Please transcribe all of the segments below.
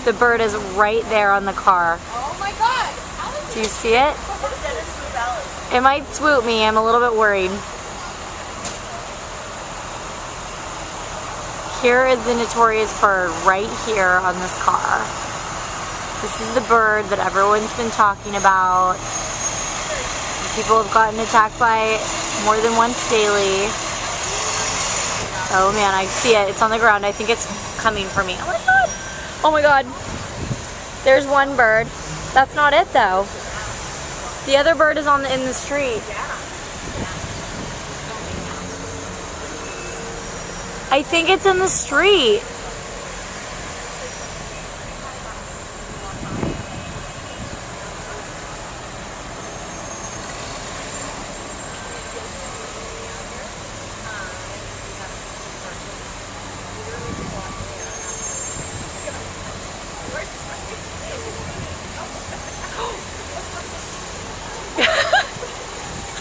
The bird is right there on the car. Oh my god! Do you see it? It might swoop me. I'm a little bit worried. Here is the notorious bird right here on this car. This is the bird that everyone's been talking about. People have gotten attacked by more than once daily. Oh man, I see it. It's on the ground. I think it's coming for me. Oh my god. Oh my god. There's one bird. That's not it though. The other bird is in the street. I think it's in the street.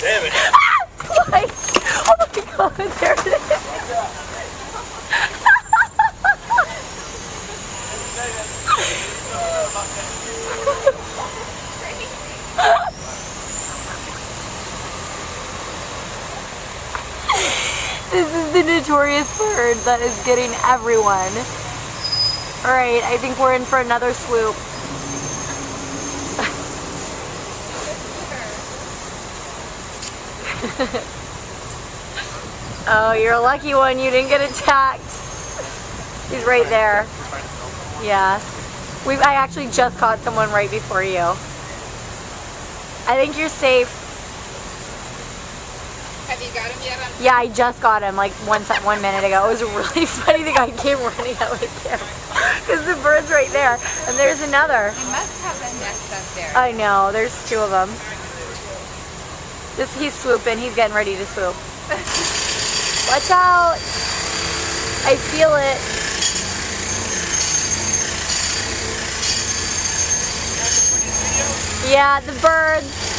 Damn it. Twice. Oh my god, there it is. This is the notorious bird that is getting everyone. Alright, I think we're in for another swoop. Oh, you're a lucky one. You didn't get attacked. He's right there. Yeah. I actually just caught someone right before you. I think you're safe. Have you got him yet? Yeah, I just got him like 1 minute ago. It was really funny. The guy came running out with him. Because the bird's right there. And there's another. They must have a nest up there. I know. There's 2 of them. He's swooping. He's getting ready to swoop. Watch out. I feel it. Yeah, the birds.